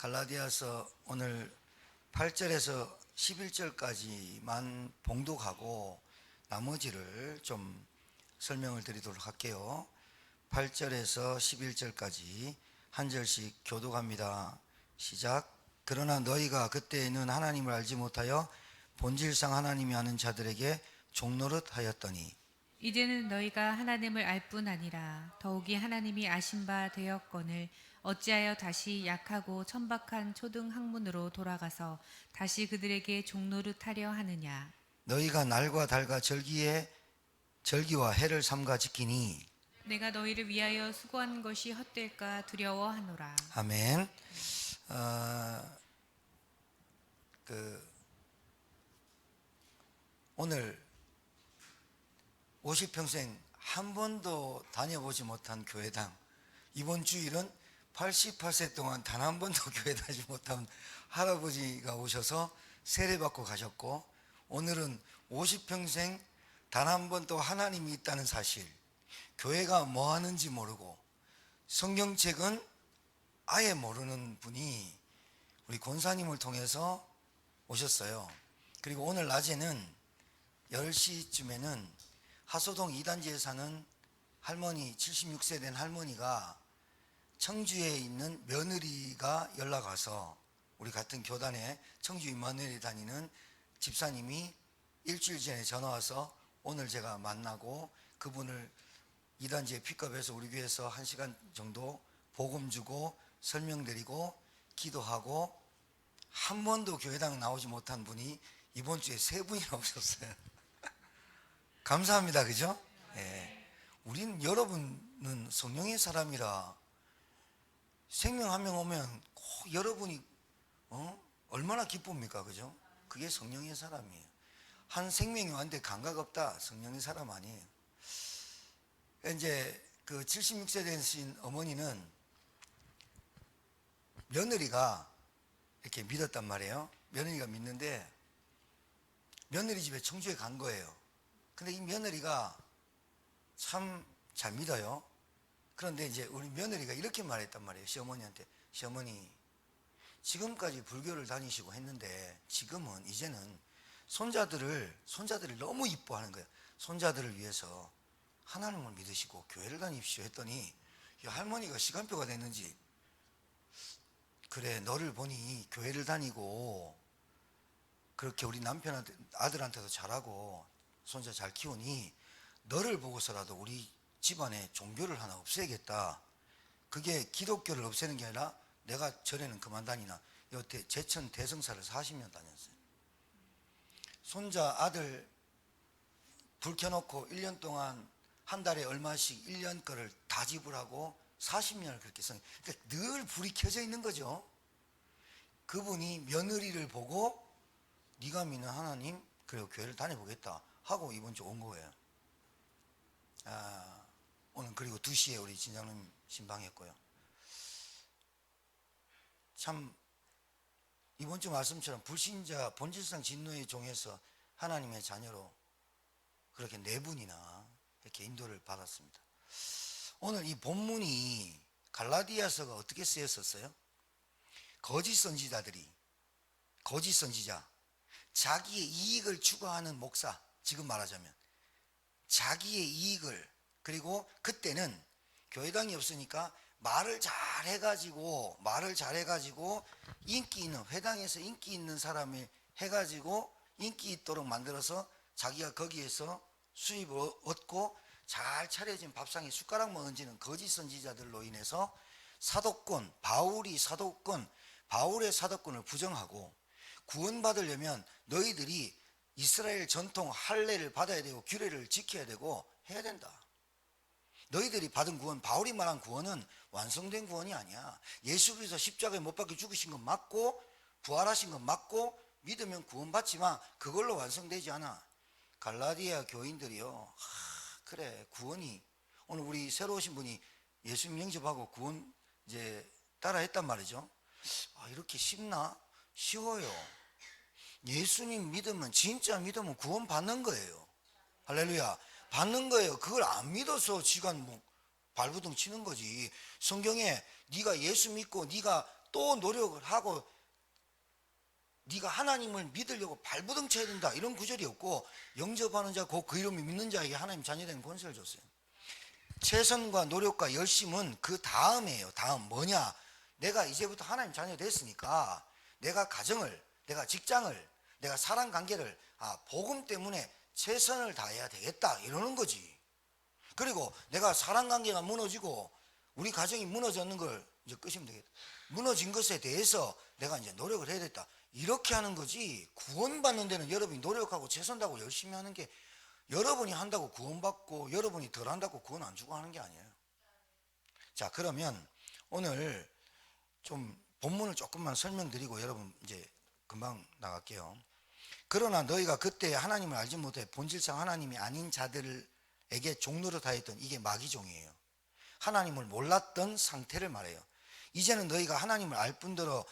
갈라디아서 오늘 8절에서 11절까지만 봉독하고 나머지를 좀 설명을 드리도록 할게요. 8절에서 11절까지 한 절씩 교독합니다. 시작. 그러나 너희가 그때에는 하나님을 알지 못하여 본질상 하나님이 아는 자들에게 종노릇 하였더니 이제는 너희가 하나님을 알 뿐 아니라 더욱이 하나님이 아신 바 되었거늘 어찌하여 다시 약하고 천박한 초등 학문으로 돌아가서 다시 그들에게 종노릇하려 하느냐. 너희가 날과 달과 절기와 해를 삼가 지키니 내가 너희를 위하여 수고한 것이 헛될까 두려워하노라. 아멘. 오늘 50평생 한 번도 다녀보지 못한 교회당, 이번 주일은 88세 동안 단 한 번도 교회 다니지 못한 할아버지가 오셔서 세례받고 가셨고, 오늘은 50평생 단 한 번도 하나님이 있다는 사실, 교회가 뭐 하는지 모르고 성경책은 아예 모르는 분이 우리 권사님을 통해서 오셨어요. 그리고 오늘 낮에는 10시쯤에는 하소동 2단지에 사는 할머니, 76세 된 할머니가 청주에 있는 며느리가 연락 와서, 우리 같은 교단에 청주 임마누엘에 다니는 집사님이 일주일 전에 전화 와서 오늘 제가 만나고 그분을 2단지에 픽업해서 우리 교회에서 1시간 정도 복음 주고 설명드리고 기도하고, 한 번도 교회당 나오지 못한 분이 이번 주에 3분이나 오셨어요. 감사합니다. 그죠? 예. 우린, 여러분은 성령의 사람이라 생명 한 명 오면 꼭 여러분이 얼마나 기쁩니까? 그죠? 그게 성령의 사람이에요. 한 생명이 왔는데 감각 없다, 성령의 사람 아니에요. 이제 그 76세 되신 어머니는 며느리가 이렇게 믿었단 말이에요. 며느리가 믿는데 며느리 집에 청주에 간 거예요. 근데 이 며느리가 참 잘 믿어요. 그런데 이제 우리 며느리가 이렇게 말했단 말이에요. 시어머니한테, 시어머니, 지금까지 불교를 다니시고 했는데 지금은 이제는 손자들을 너무 이뻐하는 거예요. 손자들을 위해서 하나님을 믿으시고 교회를 다니십시오 했더니, 이 할머니가 시간표가 됐는지, 그래, 너를 보니 교회를 다니고 그렇게 우리 남편한테, 아들한테도 잘하고 손자 잘 키우니 너를 보고서라도 우리 집안에 종교를 하나 없애야겠다. 그게 기독교를 없애는 게 아니라 내가 절에는 그만 다니나. 여태 제천 대성사를 40년 다녔어요. 손자 아들 불 켜놓고 1년 동안 한 달에 얼마씩 1년 거를 다 지불하고 40년을 그렇게 써. 그러니까 늘 불이 켜져 있는 거죠. 그분이 며느리를 보고 네가 믿는 하나님, 그리고 교회를 다녀보겠다 하고 이번 주 온 거예요. 오늘 그리고 2시에 우리 진장님 신방했고요. 참 이번 주 말씀처럼 불신자 본질상 진노의 종에서 하나님의 자녀로 그렇게 4분이나 이렇게 인도를 받았습니다. 오늘 이 본문이 갈라디아서가 어떻게 쓰였었어요? 거짓 선지자, 자기의 이익을 추구하는 목사, 지금 말하자면 자기의 이익을, 그리고 그때는 교회당이 없으니까 말을 잘 해가지고 인기 있는, 회당에서 인기 있는 사람을 해가지고 인기 있도록 만들어서 자기가 거기에서 수입을 얻고 잘 차려진 밥상에 숟가락만 얹는 거짓 선지자들로 인해서 바울의 사도권을 부정하고, 구원받으려면 너희들이 이스라엘 전통 할례를 받아야 되고 규례를 지켜야 되고 해야 된다. 너희들이 받은 구원, 바울이 말한 구원은 완성된 구원이 아니야. 예수 그리스도 십자가에 못 박혀 죽으신 건 맞고 부활하신 건 맞고 믿으면 구원받지만 그걸로 완성되지 않아. 갈라디아 교인들이요, 그래, 구원이, 오늘 우리 새로 오신 분이 예수님 영접하고 구원 이제 따라했단 말이죠. 이렇게 쉽나? 쉬워요. 예수님 믿으면, 진짜 믿으면 구원 받는 거예요. 할렐루야. 받는 거예요. 그걸 안 믿어서 지가 발부둥 치는 거지. 성경에 네가 예수 믿고 네가 또 노력을 하고 네가 하나님을 믿으려고 발버둥 쳐야 된다 이런 구절이 없고, 영접하는 자 곧 그 이름을 믿는 자에게 하나님 자녀되는 권세를 줬어요. 최선과 노력과 열심은 그 다음이에요. 다음 뭐냐? 내가 이제부터 하나님 자녀 됐으니까 내가 가정을, 내가 직장을, 내가 사랑관계를 복음 때문에 최선을 다해야 되겠다 이러는 거지. 그리고 내가 사랑관계가 무너지고 우리 가정이 무너졌는 걸 이제 끄시면 되겠다. 무너진 것에 대해서 내가 이제 노력을 해야 되겠다 이렇게 하는 거지. 구원받는 데는 여러분이 노력하고 최선 다하고 열심히 하는 게, 여러분이 한다고 구원받고 여러분이 덜 한다고 구원 안 주고 하는 게 아니에요. 자, 그러면 오늘 좀 본문을 조금만 설명드리고 여러분 이제 금방 나갈게요. 그러나 너희가 그때 하나님을 알지 못해 본질상 하나님이 아닌 자들에게 종노릇하였던, 이게 마귀종이에요. 하나님을 몰랐던 상태를 말해요. 이제는 너희가 하나님을 알 뿐더러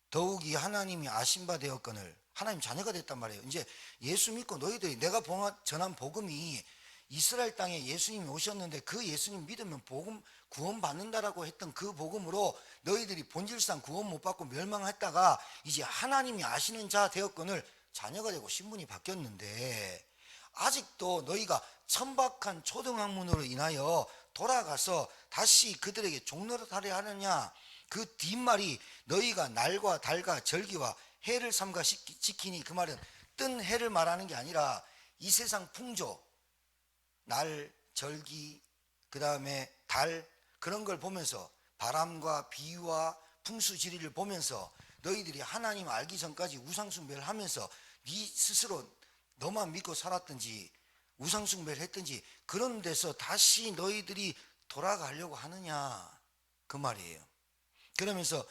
더욱이 하나님이 아신 바 되었거늘 하나님 자녀가 됐단 말이에요. 이제 예수 믿고 너희들이, 내가 전한 복음이 이스라엘 땅에 예수님이 오셨는데 그 예수님 믿으면 복음 구원받는다라고 했던 그 복음으로 너희들이 본질상 구원 못 받고 멸망했다가 이제 하나님이 아시는 자 되었거늘 자녀가 되고 신분이 바뀌었는데, 아직도 너희가 천박한 초등학문으로 인하여 돌아가서 다시 그들에게 종노릇하려 하느냐? 그 뒷말이 너희가 날과 달과 절기와 해를 삼가 지키니, 그 말은 뜬 해를 말하는 게 아니라 이 세상 풍조, 날, 절기, 그 다음에 달, 그런 걸 보면서 바람과 비와 풍수지리를 보면서 너희들이 하나님 알기 전까지 우상숭배를 하면서 네 스스로 너만 믿고 살았든지 우상숭배를 했든지 그런 데서 다시 너희들이 돌아가려고 하느냐 그 말이에요. 그러면서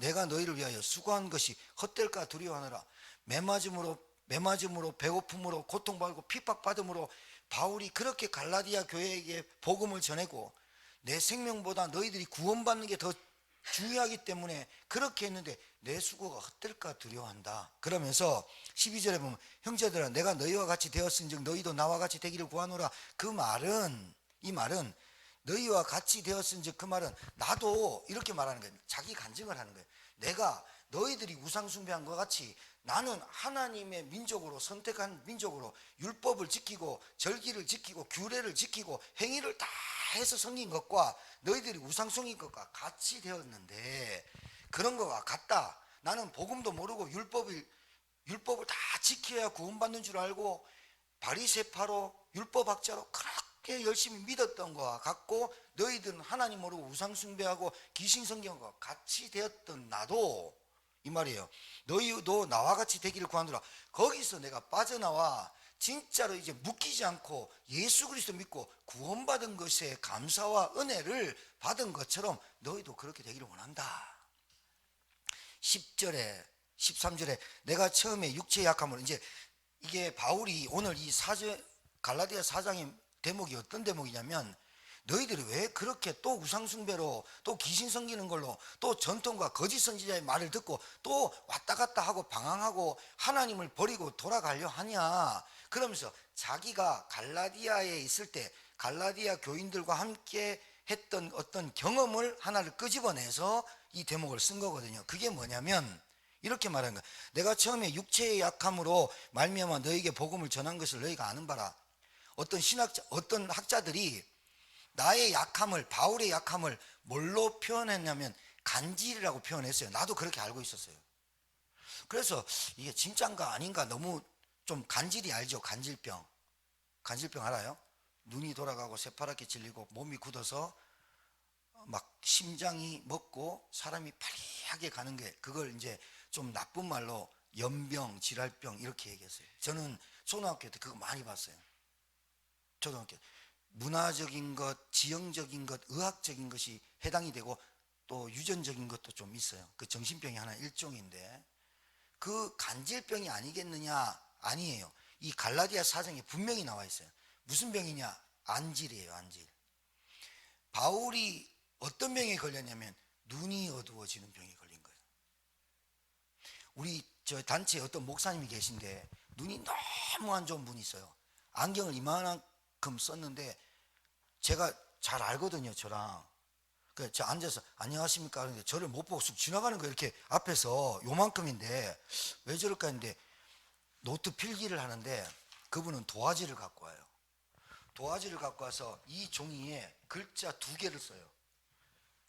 내가 너희를 위하여 수고한 것이 헛될까 두려워하느라. 매맞음으로 배고픔으로 고통받고 핍박받음으로 바울이 그렇게 갈라디아 교회에게 복음을 전했고, 내 생명보다 너희들이 구원받는 게 더 중요하기 때문에 그렇게 했는데 내 수고가 헛될까 두려워한다. 그러면서 12절에 보면 형제들아 내가 너희와 같이 되었은즉 너희도 나와 같이 되기를 구하노라. 이 말은 너희와 같이 되었은즉, 그 말은 나도 이렇게 말하는 거예요. 자기 간증을 하는 거예요. 내가 너희들이 우상숭배한 것 같이 나는 하나님의 민족으로, 선택한 민족으로 율법을 지키고 절기를 지키고 규례를 지키고 행위를 다 해서 섬긴 것과 너희들이 우상숭인 것과 같이 되었는데, 그런 것과 같다. 나는 복음도 모르고 율법을 다 지켜야 구원받는 줄 알고 바리새파로 율법학자로 그렇게 열심히 믿었던 것과 같고, 너희들은 하나님 모르고 우상숭배하고 귀신성경한 것과 같이 되었던 나도, 이 말이에요. 너희도 나와 같이 되기를 구하노라. 거기서 내가 빠져나와 진짜로 이제 묶이지 않고 예수 그리스도 믿고 구원받은 것에 감사와 은혜를 받은 것처럼 너희도 그렇게 되기를 원한다. 10절에 13절에 내가 처음에 육체의 약함을, 이제 이게 바울이 오늘 이 갈라디아 4장의 대목이 어떤 대목이냐면, 너희들이 왜 그렇게 또 우상숭배로 또 귀신 섬기는 걸로 또 전통과 거짓 선지자의 말을 듣고 또 왔다 갔다 하고 방황하고 하나님을 버리고 돌아가려 하냐. 그러면서 자기가 갈라디아에 있을 때 갈라디아 교인들과 함께 했던 어떤 경험을 하나를 끄집어내서 이 대목을 쓴 거거든요. 그게 뭐냐면 이렇게 말하는 거야. 내가 처음에 육체의 약함으로 말미암아 너에게 복음을 전한 것을 너희가 아는 바라. 어떤 학자들이 나의 약함을, 바울의 약함을 뭘로 표현했냐면 간질이라고 표현했어요. 나도 그렇게 알고 있었어요. 그래서 이게 진짜인가 아닌가, 너무 좀 간질이 알죠? 간질병 알아요? 눈이 돌아가고 새파랗게 질리고 몸이 굳어서 막 심장이 먹고 사람이 파리하게 가는 게, 그걸 이제 좀 나쁜 말로 연병, 질랄병 이렇게 얘기했어요. 저는 초등학교 때 그거 많이 봤어요. 초등학교 문화적인 것, 지형적인 것, 의학적인 것이 해당이 되고 또 유전적인 것도 좀 있어요. 그 정신병이 하나 일종인데, 그 간질병이 아니겠느냐? 아니에요. 이 갈라디아 사정에 분명히 나와 있어요. 무슨 병이냐? 안질이에요. 안질. 바울이 어떤 병에 걸렸냐면 눈이 어두워지는 병에 걸린 거예요. 우리 저 단체에 어떤 목사님이 계신데 눈이 너무 안 좋은 분이 있어요. 안경을 이만큼 썼는데 제가 잘 알거든요, 저랑. 그 저 앉아서 안녕하십니까 하는데 저를 못 보고 쑥 지나가는 거예요. 이렇게 앞에서 요만큼인데 왜 저럴까 했는데 노트 필기를 하는데 그분은 도화지를 갖고 와요. 도화지를 갖고 와서 이 종이에 글자 2개를 써요.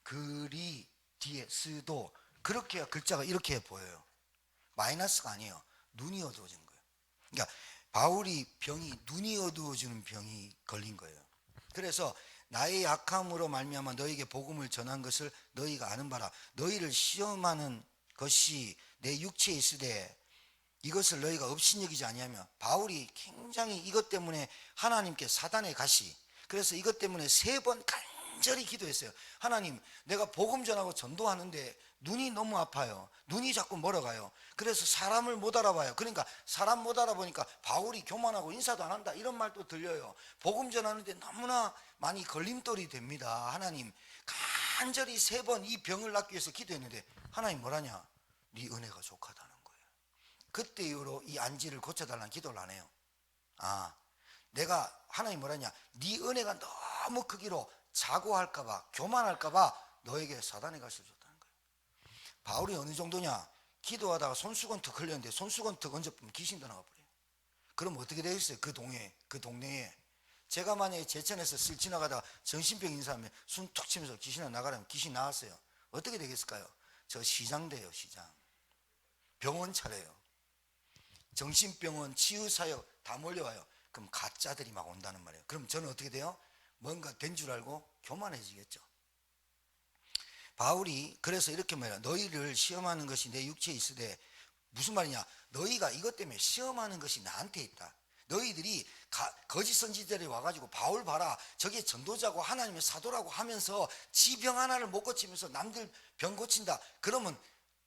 글이 뒤에 쓰도 그렇게 해야 글자가 이렇게 보여요. 마이너스가 아니에요. 눈이 어두워지는 거예요. 그러니까 바울이 병이 눈이 어두워지는 병이 걸린 거예요. 그래서 나의 약함으로 말미암아 너희에게 복음을 전한 것을 너희가 아는 바라. 너희를 시험하는 것이 내 육체에 있으되 이것을 너희가 업신여기지 아니하며 바울이 굉장히 이것 때문에 하나님께 사단의 가시 그래서 이것 때문에 3번 간절히 기도했어요. 하나님 내가 복음 전하고 전도하는데 눈이 너무 아파요. 눈이 자꾸 멀어가요. 그래서 사람을 못 알아봐요. 그러니까 사람 못 알아보니까 바울이 교만하고 인사도 안 한다 이런 말도 들려요. 복음 전하는데 너무나 많이 걸림돌이 됩니다. 하나님 간절히 3번 이 병을 낫기 위해서 기도했는데 하나님 뭐라냐? 네 은혜가 족하다는 거예요. 그때 이후로 이 안지를 고쳐달라는 기도를 안 해요. 내가 하나님 뭐라냐? 네 은혜가 너무 크기로 자고할까봐 교만할까봐 너에게 사단의 가시를 줬다는 거예요. 바울이 어느 정도냐? 기도하다가 손수건 턱 흘렸는데 손수건 턱 얹어보면 귀신도 나가버려요. 그럼 어떻게 되겠어요? 그 동네에 제가 만약에 제천에서 슬 지나가다가 정신병 인사하면 숨 툭 치면서 귀신이 나가라면 귀신 나왔어요. 어떻게 되겠을까요? 저 시장 돼요. 시장. 병원 차려요. 정신병원 치유사역 다 몰려와요. 그럼 가짜들이 막 온다는 말이에요. 그럼 저는 어떻게 돼요? 뭔가 된 줄 알고 교만해지겠죠. 바울이 그래서 이렇게 말해요. 너희를 시험하는 것이 내 육체에 있으되 무슨 말이냐? 너희가 이것 때문에 시험하는 것이 나한테 있다. 너희들이 거짓 선지자들이 와가지고 바울 봐라 저게 전도자고 하나님의 사도라고 하면서 지 병 하나를 못 고치면서 남들 병 고친다. 그러면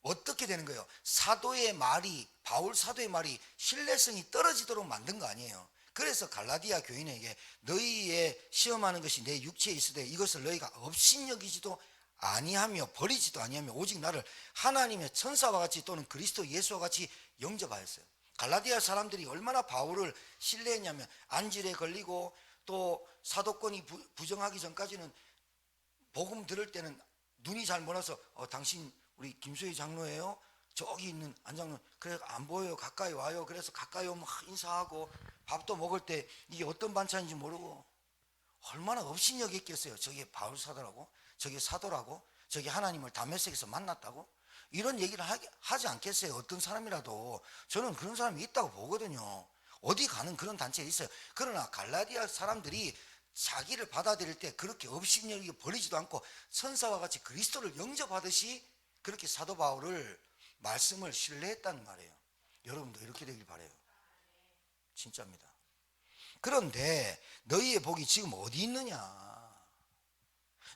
어떻게 되는 거예요? 사도의 말이 바울 사도의 말이 신뢰성이 떨어지도록 만든 거 아니에요. 그래서 갈라디아 교인에게 너희의 시험하는 것이 내 육체에 있으되 이것을 너희가 업신여기지도 아니하며 버리지도 아니하며 오직 나를 하나님의 천사와 같이 또는 그리스도 예수와 같이 영접하였어요. 갈라디아 사람들이 얼마나 바울을 신뢰했냐면 안질에 걸리고 또 사도권이 부정하기 전까지는 복음 들을 때는 눈이 잘 멀어서 당신 우리 김수희 장로예요? 저기 있는 안장로 그래 안 보여요. 가까이 와요. 그래서 가까이 오면 인사하고 밥도 먹을 때 이게 어떤 반찬인지 모르고 얼마나 업신여기 있겠어요. 저게 바울 사도라고 저게 사도라고 저게 하나님을 다메섹에서 만났다고 이런 얘기를 하지 않겠어요. 어떤 사람이라도 저는 그런 사람이 있다고 보거든요. 어디 가는 그런 단체에 있어요. 그러나 갈라디아 사람들이 자기를 받아들일 때 그렇게 업신여기 버리지도 않고 천사와 같이 그리스도를 영접하듯이 그렇게 사도 바울을 말씀을 신뢰했다는 말이에요. 여러분도 이렇게 되길 바라요. 진짜입니다. 그런데 너희의 복이 지금 어디 있느냐?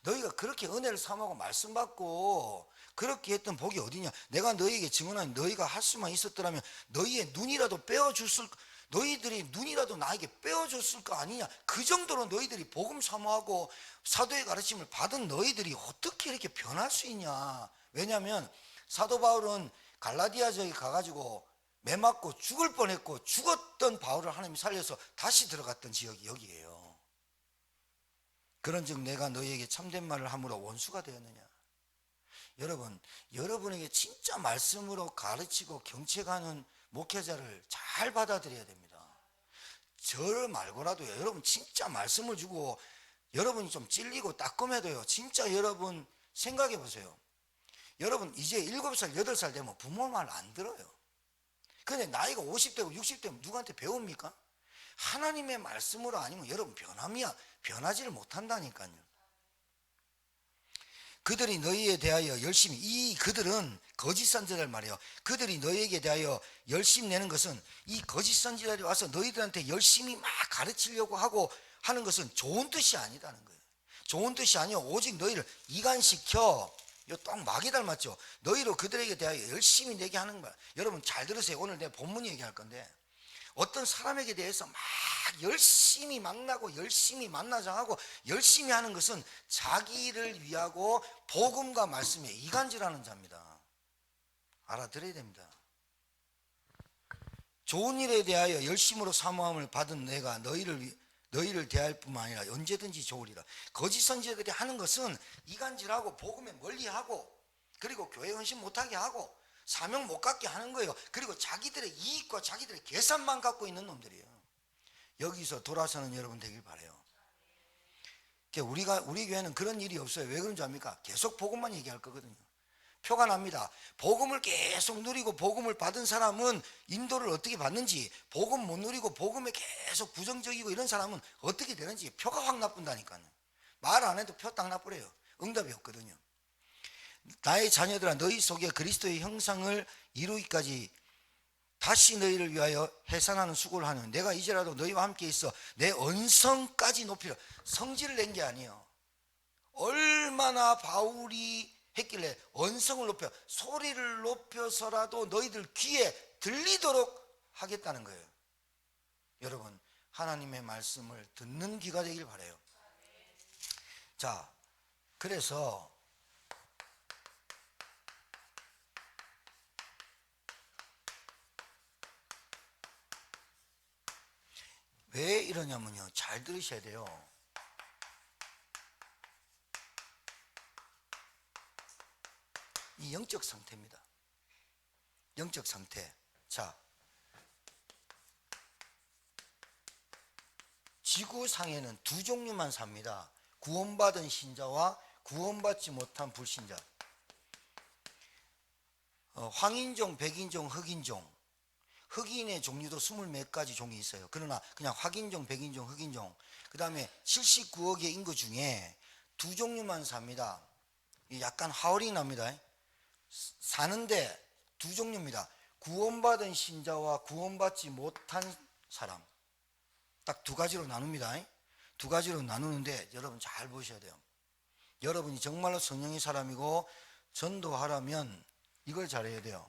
너희가 그렇게 은혜를 삼하고 말씀 받고 그렇게 했던 복이 어디냐? 내가 너희에게 증언한 너희가 할 수만 있었더라면 너희의 눈이라도 빼어줬을 너희들이 눈이라도 나에게 빼어줬을 거 아니냐? 그 정도로 너희들이 복음 사모하고 사도의 가르침을 받은 너희들이 어떻게 이렇게 변할 수 있냐? 왜냐하면 사도 바울은 갈라디아 지역에 가가지고 매 맞고 죽을 뻔했고 죽었던 바울을 하나님이 살려서 다시 들어갔던 지역이 여기예요. 그런즉 내가 너희에게 참된 말을 함으로 원수가 되었느냐? 여러분, 여러분에게 진짜 말씀으로 가르치고 경책하는 목회자를 잘 받아들여야 됩니다. 저를 말고라도요. 여러분 진짜 말씀을 주고 여러분이 좀 찔리고 따끔해도요. 진짜 여러분 생각해 보세요. 여러분 이제 7살, 8살 되면 부모 말 안 들어요. 근데 나이가 50대고 60대면 누구한테 배웁니까? 하나님의 말씀으로 아니면 여러분 변하지를 못한다니까요. 그들이 너희에 대하여 열심히 이 그들은 거짓 선지자들 말이에요. 그들이 너희에게 대하여 열심히 내는 것은 이 거짓 선지자들이 와서 너희들한테 열심히 막 가르치려고 하고 하는 것은 좋은 뜻이 아니다는 거예요. 좋은 뜻이 아니요 오직 너희를 이간시켜 이거 딱 마귀 닮았죠. 너희로 그들에게 대하여 열심히 내게 하는 거야. 여러분 잘 들으세요. 오늘 내 본문 얘기할 건데 어떤 사람에게 대해서 막 열심히 만나고 열심히 만나자하고 열심히 하는 것은 자기를 위하고 복음과 말씀에 이간질하는 자입니다. 알아들어야 됩니다. 좋은 일에 대하여 열심으로 사모함을 받은 내가 너희를 대할 뿐만 아니라 언제든지 좋으리라. 거짓 선지자들이 하는 것은 이간질하고 복음에 멀리하고 그리고 교회 헌신 못하게 하고 사명 못 갖게 하는 거예요. 그리고 자기들의 이익과 자기들의 계산만 갖고 있는 놈들이에요. 여기서 돌아서는 여러분 되길 바라요. 우리 교회는 그런 일이 없어요. 왜 그런 줄 압니까? 계속 복음만 얘기할 거거든요. 표가 납니다. 복음을 계속 누리고 복음을 받은 사람은 인도를 어떻게 받는지, 복음 못 누리고 복음에 계속 부정적이고 이런 사람은 어떻게 되는지 표가 확 나쁜다니까요. 말 안 해도 표 딱 나쁘래요. 응답이 없거든요. 나의 자녀들아 너희 속에 그리스도의 형상을 이루기까지 다시 너희를 위하여 해산하는 수고를 하는 내가 이제라도 너희와 함께 있어 내 언성까지 높이라. 성질을 낸 게 아니에요. 얼마나 바울이 했길래 언성을 높여 소리를 높여서라도 너희들 귀에 들리도록 하겠다는 거예요. 여러분 하나님의 말씀을 듣는 귀가 되길 바라요. 자, 그래서 왜 이러냐면요, 잘 들으셔야 돼요. 이 영적 상태입니다. 영적 상태. 자, 지구상에는 두 종류만 삽니다. 구원받은 신자와 구원받지 못한 불신자. 황인종, 백인종, 흑인종. 흑인의 종류도 20몇 가지 종이 있어요. 그러나 그냥 황인종, 백인종, 흑인종. 그 다음에 79억의 인구 중에 두 종류만 삽니다. 약간 하울이 납니다. 사는데 두 종류입니다. 구원받은 신자와 구원받지 못한 사람. 딱 두 가지로 나눕니다. 두 가지로 나누는데 여러분 잘 보셔야 돼요. 여러분이 정말로 성령의 사람이고 전도하려면 이걸 잘해야 돼요.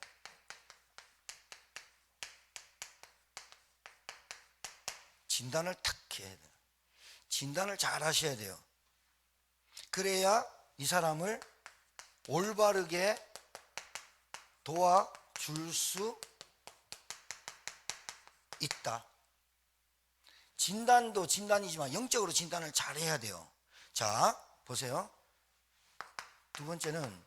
진단을 탁 해야 돼요. 진단을 잘 하셔야 돼요. 그래야 이 사람을 올바르게 도와줄 수 있다. 진단도 진단이지만 영적으로 진단을 잘 해야 돼요. 자, 보세요. 두 번째는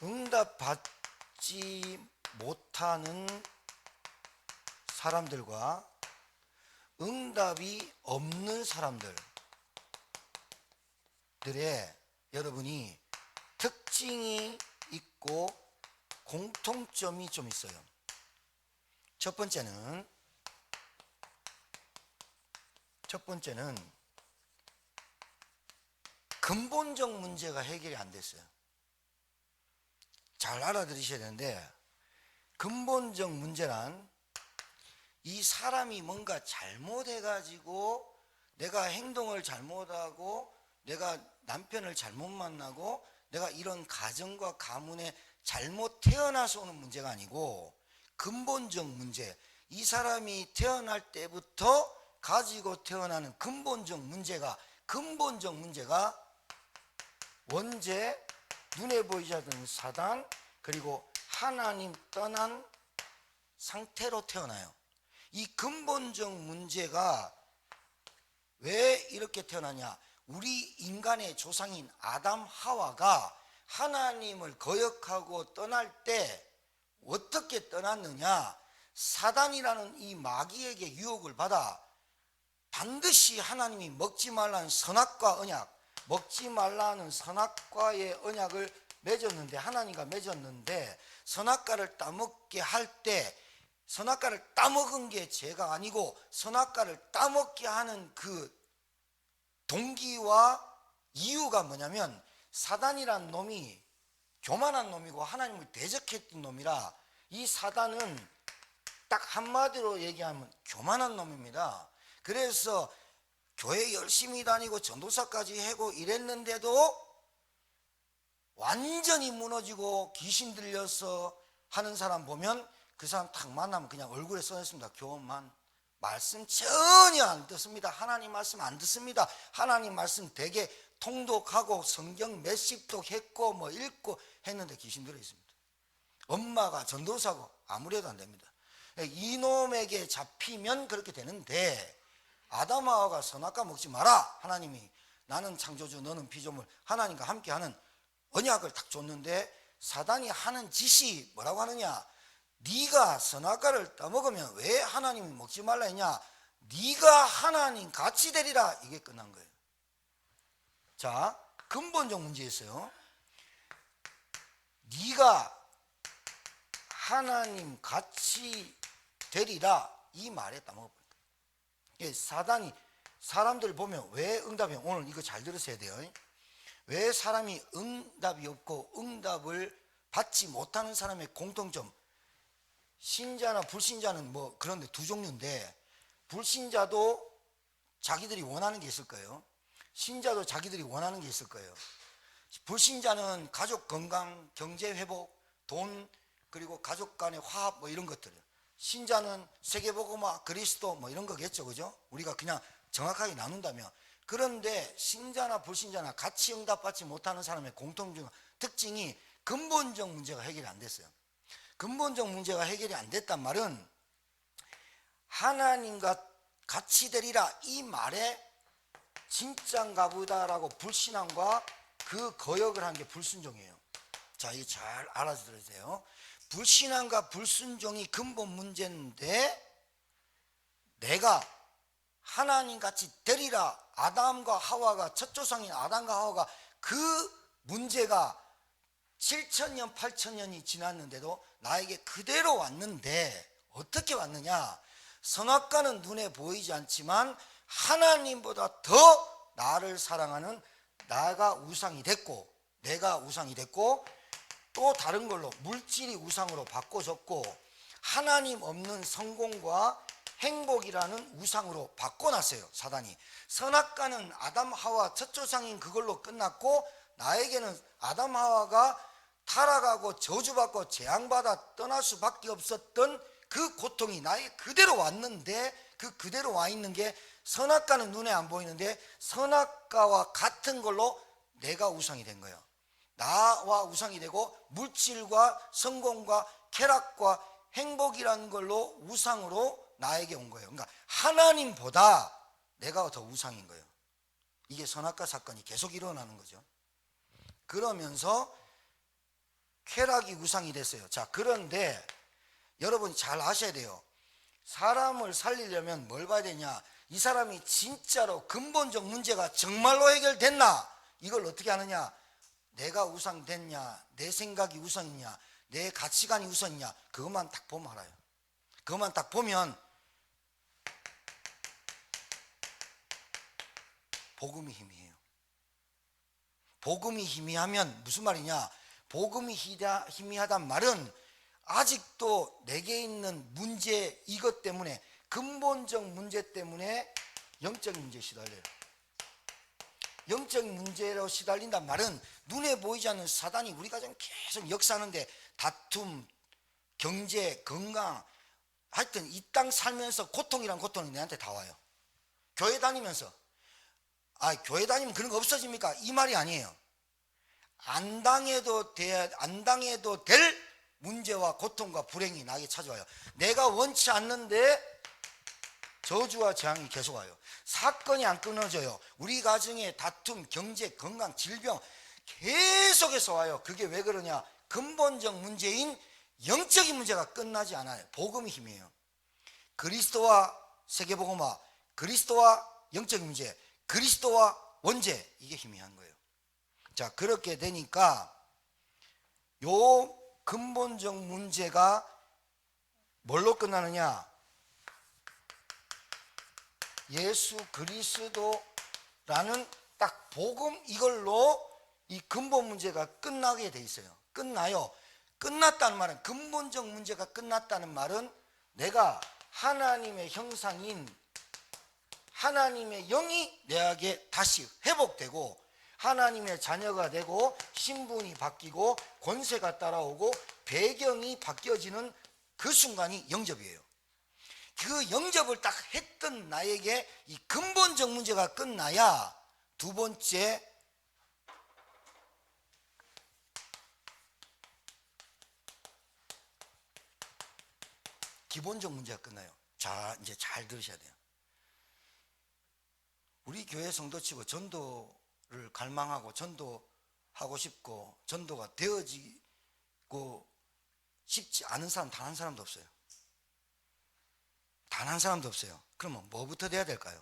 응답받지 못하는 사람들과 응답이 없는 사람들의 여러분이 특징이 있고 공통점이 좀 있어요. 첫 번째는 근본적 문제가 해결이 안 됐어요. 잘 알아들으셔야 되는데, 근본적 문제란 이 사람이 뭔가 잘못해가지고 내가 행동을 잘못하고 내가 남편을 잘못 만나고 내가 이런 가정과 가문에 잘못 태어나서 오는 문제가 아니고, 근본적 문제, 이 사람이 태어날 때부터 가지고 태어나는 근본적 문제가 원죄, 눈에 보이지 않는 사단, 그리고 하나님 떠난 상태로 태어나요. 이 근본적 문제가 왜 이렇게 태어나냐? 우리 인간의 조상인 아담 하와가 하나님을 거역하고 떠날 때 어떻게 떠났느냐? 사단이라는 이 마귀에게 유혹을 받아 반드시 하나님이 먹지 말라는 선악과 언약, 먹지 말라는 선악과의 언약을 맺었는데, 하나님과 맺었는데 선악과를 따먹게 할 때 선악과를 따먹은 게 죄가 아니고 선악과를 따먹게 하는 그 동기와 이유가 뭐냐면, 사단이란 놈이 교만한 놈이고 하나님을 대적했던 놈이라, 이 사단은 딱 한마디로 얘기하면 교만한 놈입니다. 그래서 교회 열심히 다니고 전도사까지 하고 이랬는데도 완전히 무너지고 귀신 들려서 하는 사람 보면 그 사람 딱 만나면 그냥 얼굴에 써있습니다. 교만. 말씀 전혀 안 듣습니다. 하나님 말씀 안 듣습니다. 하나님 말씀 되게 통독하고 성경 몇십 독 했고 뭐 읽고 했는데 귀신 들어 있습니다. 엄마가 전도사고 아무래도 안 됩니다. 이놈에게 잡히면 그렇게 되는데, 아담 하와가 선악과 먹지 마라. 하나님이 나는 창조주 너는 피조물 하나님과 함께하는 언약을 딱 줬는데 사단이 하는 짓이 뭐라고 하느냐, 네가 선악과를 따먹으면 왜 하나님이 먹지 말라 했냐, 네가 하나님 같이 되리라. 이게 끝난 거예요. 자, 근본적 문제였어요. 네가 하나님 같이 되리라 이 말에 따먹어버린 거예요. 사단이 사람들 보면 왜 응답이, 오늘 이거 잘 들으셔야 돼요. 왜 사람이 응답이 없고 응답을 받지 못하는 사람의 공통점, 신자나 불신자는 뭐 그런데 두 종류인데, 불신자도 자기들이 원하는 게 있을 거예요. 신자도 자기들이 원하는 게 있을 거예요. 불신자는 가족 건강, 경제 회복, 돈, 그리고 가족 간의 화합 뭐 이런 것들. 신자는 세계복음화, 그리스도 뭐 이런 거겠죠, 그죠? 우리가 그냥 정확하게 나눈다면. 그런데 신자나 불신자나 같이 응답받지 못하는 사람의 공통적 특징이 근본적 문제가 해결이 안 됐어요. 근본적 문제가 해결이 안 됐단 말은 하나님과 같이 되리라 이 말에 진짠가 보다라고 불신함과 그 거역을 한 게 불순종이에요. 자, 이거 잘 알아들으세요. 불신함과 불순종이 근본 문제인데, 내가 하나님같이 되리라, 아담과 하와가, 첫 조상인 아담과 하와가 그 문제가 7,000년 8,000년이 지났는데도 나에게 그대로 왔는데, 어떻게 왔느냐, 선악과는 눈에 보이지 않지만 하나님보다 더 나를 사랑하는 나가 우상이 됐고, 내가 우상이 됐고, 또 다른 걸로 물질이 우상으로 바꿔졌고, 하나님 없는 성공과 행복이라는 우상으로 바꿔놨어요, 사단이. 선악과는 아담 하와 첫 조상인 그걸로 끝났고, 나에게는 아담 하와가 타락하고 저주받고 재앙받아 떠날 수밖에 없었던 그 고통이 나에게 그대로 왔는데, 그 그대로 와 있는 게 선악과는 눈에 안 보이는데 선악과와 같은 걸로 내가 우상이 된 거예요. 나와 우상이 되고 물질과 성공과 쾌락과 행복이라는 걸로 우상으로 나에게 온 거예요. 그러니까 하나님보다 내가 더 우상인 거예요. 이게 선악과 사건이 계속 일어나는 거죠. 그러면서 쾌락이 우상이 됐어요. 자, 그런데 여러분 잘 아셔야 돼요. 사람을 살리려면 뭘 봐야 되냐, 이 사람이 진짜로 근본적 문제가 정말로 해결됐나, 이걸 어떻게 하느냐, 내가 우상됐냐, 내 생각이 우상이냐, 내 가치관이 우상이냐, 그것만 딱 보면 알아요. 그것만 딱 보면 복음이 희미해요. 복음이 희미하면 무슨 말이냐, 복음이 희미하단 말은 아직도 내게 있는 문제, 이것 때문에, 근본적 문제 때문에 영적인 문제에 시달려요. 영적인 문제로 시달린단 말은 눈에 보이지 않는 사단이 우리 가정 계속 역사하는데, 다툼, 경제, 건강, 하여튼 이 땅 살면서 고통이란 고통이 내한테 다 와요. 교회 다니면서. 교회 다니면 그런 거 없어집니까? 이 말이 아니에요. 안 당해도 될 문제와 고통과 불행이 나에게 찾아와요. 내가 원치 않는데 저주와 재앙이 계속 와요. 사건이 안 끊어져요. 우리 가정에 다툼, 경제, 건강, 질병 계속해서 와요. 그게 왜 그러냐, 근본적 문제인 영적인 문제가 끝나지 않아요. 복음이 힘이에요. 그리스도와 세계복음화, 그리스도와 영적인 문제, 그리스도와 원죄, 이게 희미한 거예요. 자, 그렇게 되니까 요 근본적 문제가 뭘로 끝나느냐, 예수 그리스도라는 딱 복음, 이걸로 이 근본 문제가 끝나게 돼 있어요. 끝나요. 끝났다는 말은, 근본적 문제가 끝났다는 말은 내가 하나님의 형상인 하나님의 영이 내게 다시 회복되고 하나님의 자녀가 되고 신분이 바뀌고 권세가 따라오고 배경이 바뀌어지는 그 순간이 영접이에요. 그 영접을 딱 했던 나에게 이 근본적 문제가 끝나야 두 번째, 기본적 문제가 끝나요. 자, 이제 잘 들으셔야 돼요. 우리 교회 성도 치고 전도를 갈망하고 전도하고 싶고 전도가 되어지고 싶지 않은 사람 단 한 사람도 없어요. 단 한 사람도 없어요. 그러면 뭐부터 돼야 될까요?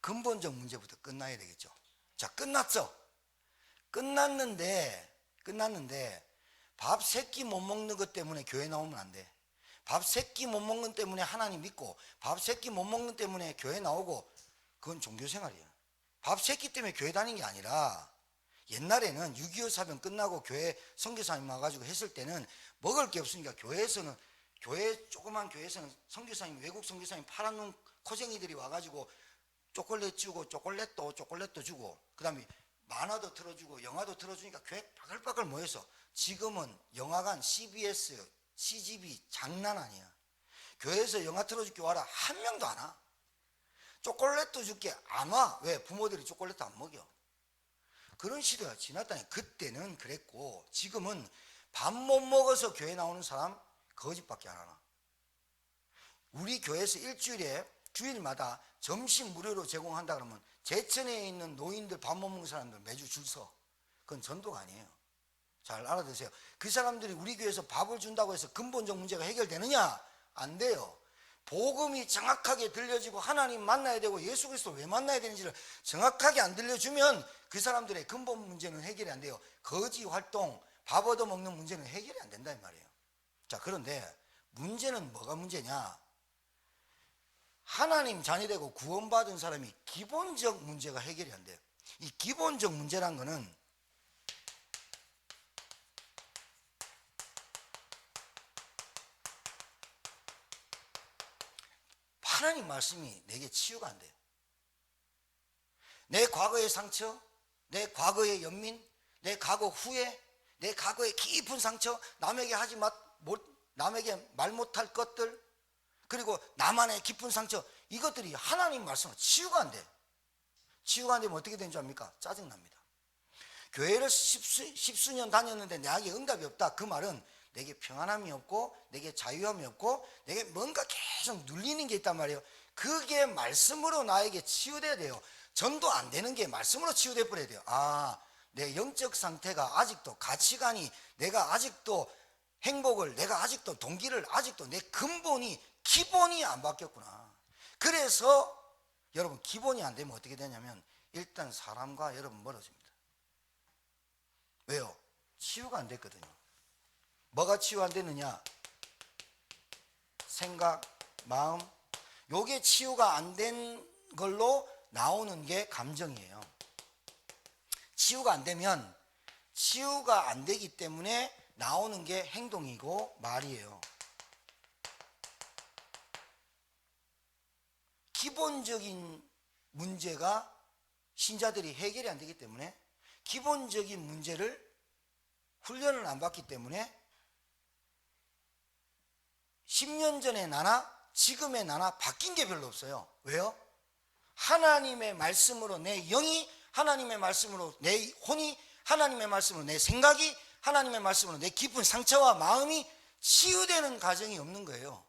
근본적 문제부터 끝나야 되겠죠. 자, 끝났죠. 끝났는데 밥 3끼 못 먹는 것 때문에 교회 나오면 안 돼. 밥 3끼 못 먹는 것 때문에 하나님 믿고 밥 3끼 못 먹는 것 때문에 교회 나오고 그건 종교생활이야. 밥 3끼 때문에 교회 다니는 게 아니라 옛날에는 6.25 사변 끝나고 교회 선교사님 와가지고 했을 때는 먹을 게 없으니까 교회에서는 조그만 교회에서는 선교사님 외국 선교사님 파란 눈 코쟁이들이 와가지고 초콜릿 주고 초콜릿도 주고 그 다음에 만화도 틀어주고 영화도 틀어주니까 교회 바글바글 모여서 지금은 영화관 CBS, CGV 장난 아니야. 교회에서 영화 틀어줄게 와라 한 명도 안 와. 초콜릿도 줄게 안 와. 왜? 부모들이 초콜릿도 안 먹여. 그런 시대가 지났다니. 그때는 그랬고 지금은 밥 못 먹어서 교회 나오는 사람 거짓밖에 안 하나. 우리 교회에서 일주일에 주일마다 점심 무료로 제공한다 그러면 제천에 있는 노인들 밥 못 먹는 사람들 매주 줄 서. 그건 전도가 아니에요. 잘 알아두세요. 그 사람들이 우리 교회에서 밥을 준다고 해서 근본적 문제가 해결되느냐? 안 돼요. 복음이 정확하게 들려지고 하나님 만나야 되고 예수 그리스도 왜 만나야 되는지를 정확하게 안 들려주면 그 사람들의 근본 문제는 해결이 안 돼요. 거지 활동, 밥 얻어먹는 문제는 해결이 안 된다 이 말이에요. 자, 그런데 문제는 뭐가 문제냐? 하나님 자녀 되고 구원받은 사람이 기본적 문제가 해결이 안 돼요. 이 기본적 문제란 거는 하나님 말씀이 내게 치유가 안 돼요. 내 과거의 상처, 내 과거의 연민, 내 과거 후회, 내 과거의 깊은 상처, 남에게 남에게 말 못할 것들, 그리고 나만의 깊은 상처, 이것들이 하나님 말씀으로 치유가 안 돼. 치유가 안 되면 어떻게 되는 줄 압니까? 짜증납니다. 교회를 십수년 다녔는데 내게 응답이 없다. 그 말은 내게 평안함이 없고 내게 자유함이 없고 내게 뭔가 계속 눌리는 게 있단 말이에요. 그게 말씀으로 나에게 치유돼야 돼요. 전도 안 되는 게 말씀으로 치유돼 버려야 돼요. 아, 내 영적 상태가 아직도 가치관이 내가 아직도 행복을 내가 아직도 동기를 아직도 내 근본이 기본이 안 바뀌었구나. 그래서 여러분 기본이 안 되면 어떻게 되냐면 일단 사람과 여러분 멀어집니다. 왜요? 치유가 안 됐거든요. 뭐가 치유 안 됐느냐? 생각, 마음. 요게 치유가 안 된 걸로 나오는 게 감정이에요. 치유가 안 되면 치유가 안 되기 때문에 나오는 게 행동이고 말이에요. 기본적인 문제가 신자들이 해결이 안 되기 때문에 기본적인 문제를 훈련을 안 받기 때문에 10년 전의 나나 지금의 나나 바뀐 게 별로 없어요. 왜요? 하나님의 말씀으로 내 영이, 하나님의 말씀으로 내 혼이, 하나님의 말씀으로 내 생각이, 하나님의 말씀으로 내 깊은 상처와 마음이 치유되는 과정이 없는 거예요.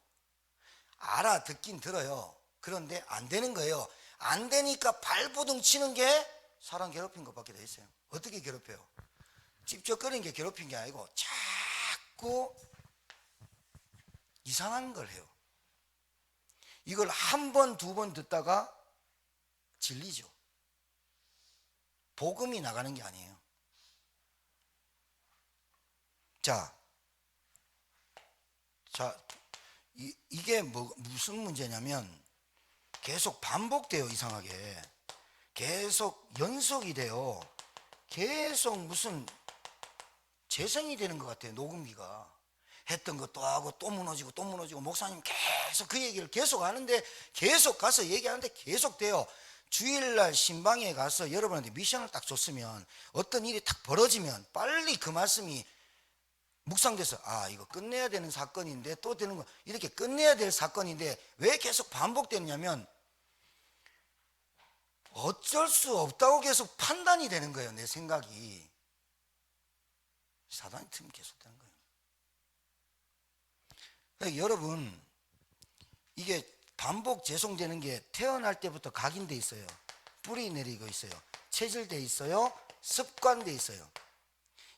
알아듣긴 들어요. 그런데 안 되는 거예요. 안 되니까 발버둥 치는 게 사람 괴롭힌 것밖에 더 있어요. 어떻게 괴롭혀요? 찝쩍거리는 게 괴롭힌 게 아니고 자꾸 이상한 걸 해요. 이걸 한 번, 두 번 듣다가 질리죠. 복음이 나가는 게 아니에요. 자, 이게 무슨 문제냐면 계속 반복돼요. 이상하게 계속 연속이 돼요. 계속 무슨 재생이 되는 것 같아요. 녹음기가 했던 것도 하고 또 무너지고 또 무너지고 목사님 계속 그 얘기를 계속 하는데 계속 가서 얘기하는데 계속 돼요. 주일날 신방에 가서 여러분한테 미션을 딱 줬으면 어떤 일이 딱 벌어지면 빨리 그 말씀이 묵상돼서 아 이거 끝내야 되는 사건인데 또 되는 거 이렇게 끝내야 될 사건인데 왜 계속 반복되느냐면 어쩔 수 없다고 계속 판단이 되는 거예요. 내 생각이. 사단이 틈이 계속 되는 거예요. 그러니까 여러분 이게 반복 재송되는 게 태어날 때부터 각인돼 있어요. 뿌리 내리고 있어요. 체질돼 있어요. 습관돼 있어요.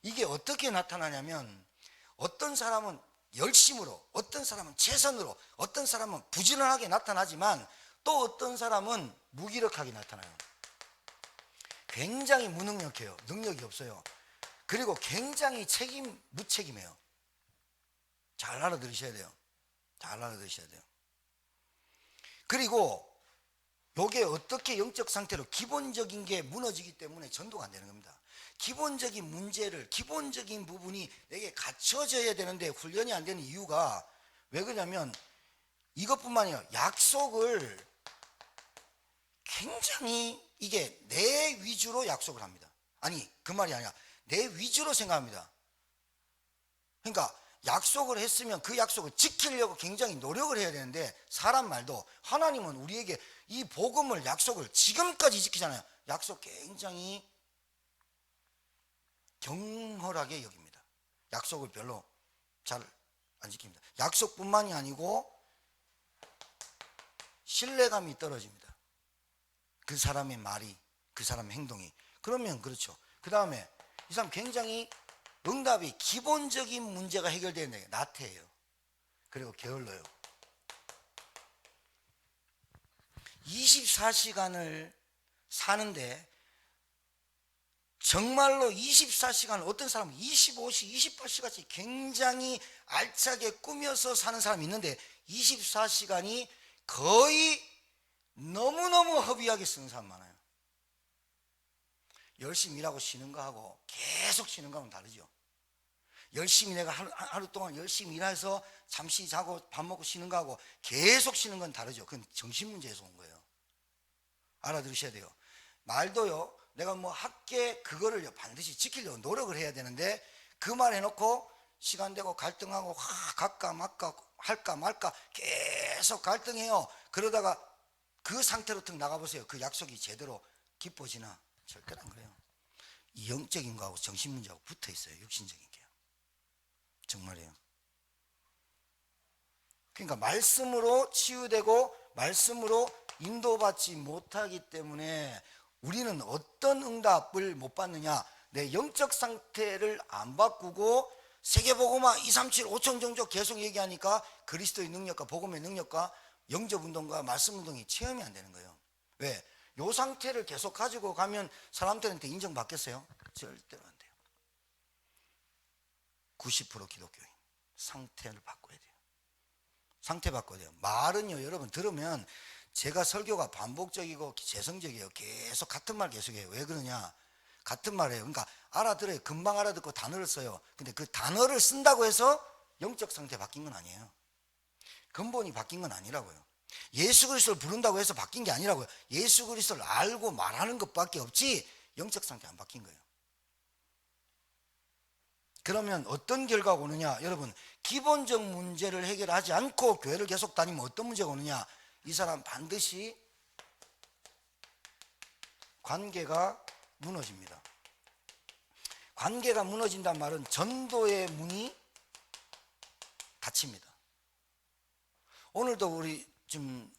이게 어떻게 나타나냐면 어떤 사람은 열심으로, 어떤 사람은 최선으로, 어떤 사람은 부지런하게 나타나지만 또 어떤 사람은 무기력하게 나타나요. 굉장히 무능력해요. 능력이 없어요. 그리고 굉장히 무책임해요. 잘 알아들으셔야 돼요. 잘 알아들으셔야 돼요. 그리고 요게 어떻게 영적 상태로 기본적인 게 무너지기 때문에 전도가 안 되는 겁니다. 기본적인 문제를, 기본적인 부분이 내게 갖춰져야 되는데 훈련이 안 되는 이유가 왜 그러냐면 이것뿐만이 아니라 약속을 굉장히 이게 내 위주로 약속을 합니다. 아니, 그 말이 아니라 내 위주로 생각합니다. 그러니까 약속을 했으면 그 약속을 지키려고 굉장히 노력을 해야 되는데 사람 말도 하나님은 우리에게 이 복음을 약속을 지금까지 지키잖아요. 약속 굉장히 경홀하게 여깁니다. 약속을 별로 잘 안 지킵니다. 약속뿐만이 아니고 신뢰감이 떨어집니다. 그 사람의 말이, 그 사람의 행동이. 그러면 그렇죠. 그 다음에 이 사람 굉장히 응답이 기본적인 문제가 해결되는 게 나태해요. 그리고 게을러요. 24시간을 사는데 정말로 24시간을 어떤 사람은 25시, 28시까지 굉장히 알차게 꾸며서 사는 사람이 있는데 24시간이 거의 너무너무 허비하게 쓰는 사람 많아요. 열심히 일하고 쉬는 거하고 계속 쉬는 거하고는 다르죠. 열심히 내가 하루 동안 열심히 일해서 잠시 자고 밥 먹고 쉬는 거하고 계속 쉬는 건 다르죠. 그건 정신문제에서 온 거예요. 알아들으셔야 돼요. 말도요, 내가 뭐 학계 그거를 반드시 지키려고 노력을 해야 되는데 그 말 해놓고 시간 되고 갈등하고 갈까 말까 할까 말까 계속 갈등해요. 그러다가 그 상태로 턱 나가보세요. 그 약속이 제대로 기뻐지나? 절대로 안 그래요. 이 영적인 거하고 정신 문제하고 붙어 있어요. 육신적인 게요. 정말이에요. 그러니까 말씀으로 치유되고 말씀으로 인도받지 못하기 때문에 우리는 어떤 응답을 못 받느냐? 내 영적 상태를 안 바꾸고 세계복음화 237 5천 종족 계속 얘기하니까 그리스도의 능력과 복음의 능력과 영접운동과 말씀운동이 체험이 안 되는 거예요. 왜? 요 상태를 계속 가지고 가면 사람들한테 인정받겠어요? 절대로 안 돼요. 90% 기독교인 상태를 바꿔야 돼요. 상태 바꿔야 돼요. 말은요, 여러분 들으면 제가 설교가 반복적이고 재성적이에요. 계속 같은 말 계속해요. 왜 그러냐? 같은 말이에요. 그러니까 알아들어요. 금방 알아듣고 단어를 써요. 근데 그 단어를 쓴다고 해서 영적 상태 바뀐 건 아니에요. 근본이 바뀐 건 아니라고요. 예수 그리스도를 부른다고 해서 바뀐 게 아니라고요. 예수 그리스도를 알고 말하는 것밖에 없지 영적 상태 안 바뀐 거예요. 그러면 어떤 결과가 오느냐? 여러분, 기본적 문제를 해결하지 않고 교회를 계속 다니면 어떤 문제가 오느냐? 이 사람 반드시 관계가 무너집니다. 관계가 무너진단 말은 전도의 문이 닫힙니다. 오늘도 우리 지금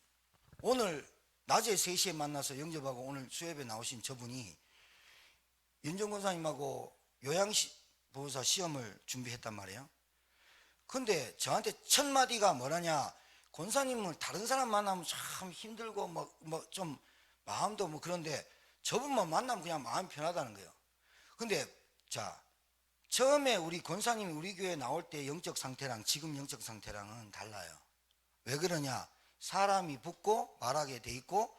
오늘 낮에 3시에 만나서 영접하고 오늘 수협에 나오신 저분이 윤정 권사님하고 요양보호사 시험을 준비했단 말이에요. 근데 저한테 첫 마디가 뭐라냐? 권사님은 다른 사람 만나면 참 힘들고 뭐 좀 마음도 뭐 그런데 저분만 만나면 그냥 마음이 편하다는 거예요. 근데 자, 처음에 우리 권사님이 우리 교회에 나올 때 영적 상태랑 지금 영적 상태랑은 달라요. 왜 그러냐? 사람이 붙고 말하게 돼 있고,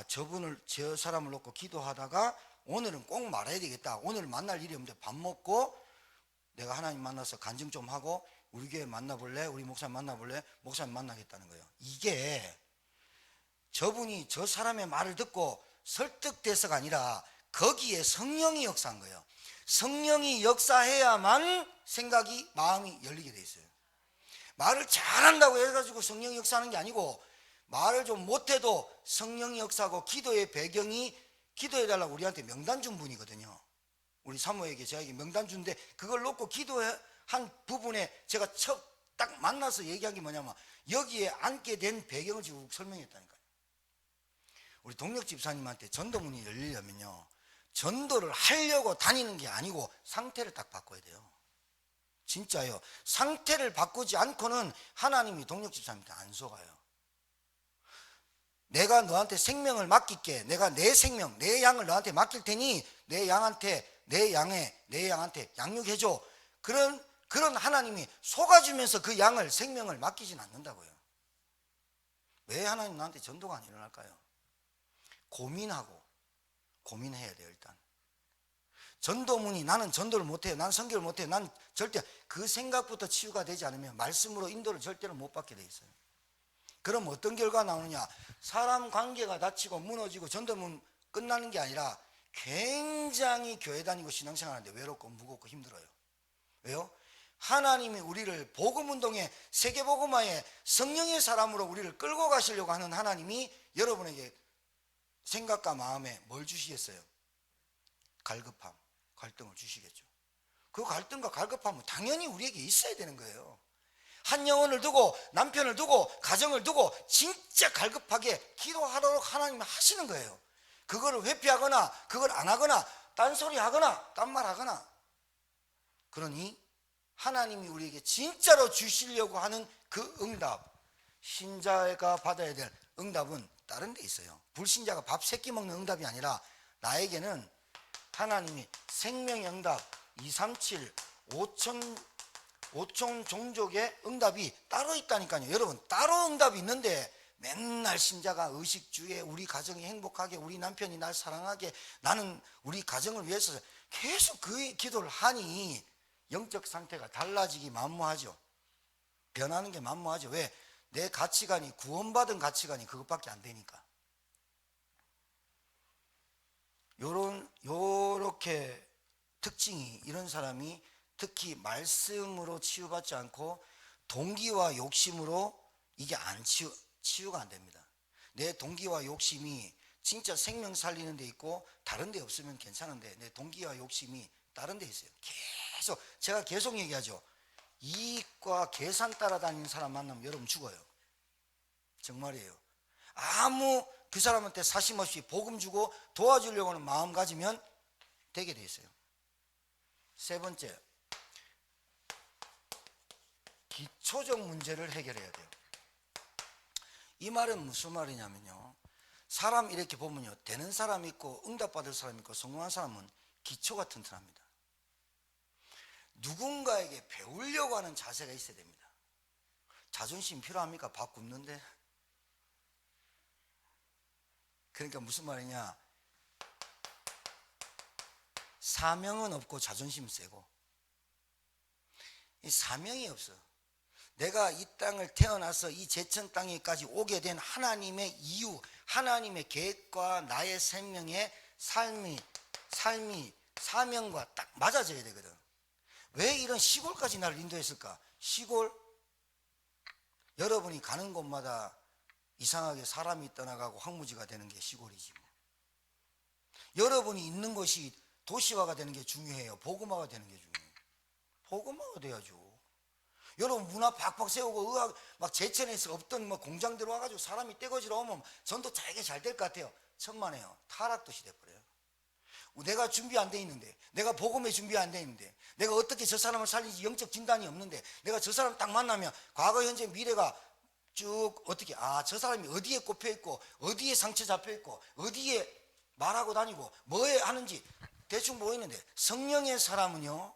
저 사람을 놓고 기도하다가 오늘은 꼭 말해야 되겠다. 오늘 만날 일이 없는데 밥 먹고 내가 하나님 만나서 간증 좀 하고 우리 교회 만나볼래? 우리 목사님 만나볼래? 목사님 만나겠다는 거예요. 이게 저분이 저 사람의 말을 듣고 설득돼서가 아니라 거기에 성령이 역사한 거예요. 성령이 역사해야만 생각이, 마음이 열리게 돼 있어요. 말을 잘한다고 해가지고 성령이 역사하는 게 아니고, 말을 좀 못해도 성령이 역사하고, 기도의 배경이 기도해달라고 우리한테 명단 준 분이거든요. 우리 사모에게 저에게 명단 준데 그걸 놓고 기도한 부분에 제가 첫 딱 만나서 얘기한 게 뭐냐면 여기에 앉게 된 배경을 쭉 설명했다니까요. 우리 동력 집사님한테 전도문이 열리려면요, 전도를 하려고 다니는 게 아니고 상태를 딱 바꿔야 돼요. 진짜요. 상태를 바꾸지 않고는 하나님이 동력 집사님한테 안 속아요. 내가 너한테 생명을 맡길게. 내가 내 생명, 내 양을 너한테 맡길 테니 내 양한테 양육해줘. 그런 하나님이 속아주면서 그 양을, 생명을 맡기진 않는다고요. 왜 하나님 나한테 전도가 안 일어날까요? 고민해야 돼요. 일단 전도문이 나는 전도를 못해요, 난 선교를 못해요, 난 절대, 그 생각부터 치유가 되지 않으면 말씀으로 인도를 절대로 못 받게 돼 있어요. 그럼 어떤 결과가 나오느냐? 사람 관계가 다치고 무너지고 전도문 끝나는 게 아니라 굉장히 교회 다니고 신앙생활하는데 외롭고 무겁고 힘들어요. 왜요? 하나님이 우리를 복음운동에, 세계복음화에 성령의 사람으로 우리를 끌고 가시려고 하는 하나님이 여러분에게 생각과 마음에 뭘 주시겠어요? 갈급함, 갈등을 주시겠죠. 그 갈등과 갈급함은 당연히 우리에게 있어야 되는 거예요. 한 영혼을 두고, 남편을 두고, 가정을 두고 진짜 갈급하게 기도하도록 하나님이 하시는 거예요. 그거를 회피하거나 그걸 안 하거나 딴소리 하거나 딴말 하거나, 그러니 하나님이 우리에게 진짜로 주시려고 하는 그 응답, 신자가 받아야 될 응답은 다른 데 있어요. 불신자가 밥 세끼 먹는 응답이 아니라 나에게는 하나님이 생명의 응답, 237, 5천 종족의 응답이 따로 있다니까요. 여러분, 따로 응답이 있는데 맨날 신자가 의식주에 우리 가정이 행복하게, 우리 남편이 날 사랑하게, 나는 우리 가정을 위해서 계속 그 기도를 하니 영적 상태가 달라지기 만무하죠. 변하는 게 만무하죠. 왜? 내 가치관이, 구원받은 가치관이 그것밖에 안 되니까. 요렇게 특징이, 이런 사람이 특히 말씀으로 치유받지 않고 동기와 욕심으로 이게 치유가 안 됩니다. 내 동기와 욕심이 진짜 생명 살리는 데 있고 다른 데 없으면 괜찮은데, 내 동기와 욕심이 다른 데 있어요. 제가 계속 얘기하죠. 이익과 계산 따라다니는 사람 만나면 여러분 죽어요. 정말이에요. 아무 그 사람한테 사심 없이 복음 주고 도와주려고 하는 마음 가지면 되게 돼 있어요. 세 번째, 기초적 문제를 해결해야 돼요. 이 말은 무슨 말이냐면요, 사람 이렇게 보면요, 되는 사람 있고 응답받을 사람 있고 성공한 사람은 기초가 튼튼합니다. 누군가에게 배우려고 하는 자세가 있어야 됩니다. 자존심 필요합니까? 밥 굶는데. 그러니까 무슨 말이냐, 사명은 없고 자존심 세고. 이 사명이 없어. 내가 이 땅을 태어나서 이 제천 땅에까지 오게 된 하나님의 이유, 하나님의 계획과 나의 생명의 삶이 사명과 딱 맞아져야 되거든. 왜 이런 시골까지 나를 인도했을까? 시골, 여러분이 가는 곳마다 이상하게 사람이 떠나가고 황무지가 되는 게 시골이지 뭐. 여러분이 있는 곳이 도시화가 되는 게 중요해요. 복음화가 되는 게 중요해요. 복음화가 돼야죠. 여러분 문 앞 박박 세우고 의학 막 제천에서 없던 뭐 공장들 와가지고 사람이 떼거지러 오면 전도 되게 잘 될 것 같아요. 천만에요. 타락도시 돼버려요. 내가 준비 안 돼 있는데, 내가 복음에 준비 안 돼 있는데, 내가 어떻게 저 사람을 살리지 영적 진단이 없는데, 내가 저 사람 딱 만나면 과거 현재 미래가 쭉 어떻게, 저 사람이 어디에 꼽혀 있고 어디에 상처 잡혀 있고 어디에 말하고 다니고 뭐에 하는지 대충 보이는데, 성령의 사람은요,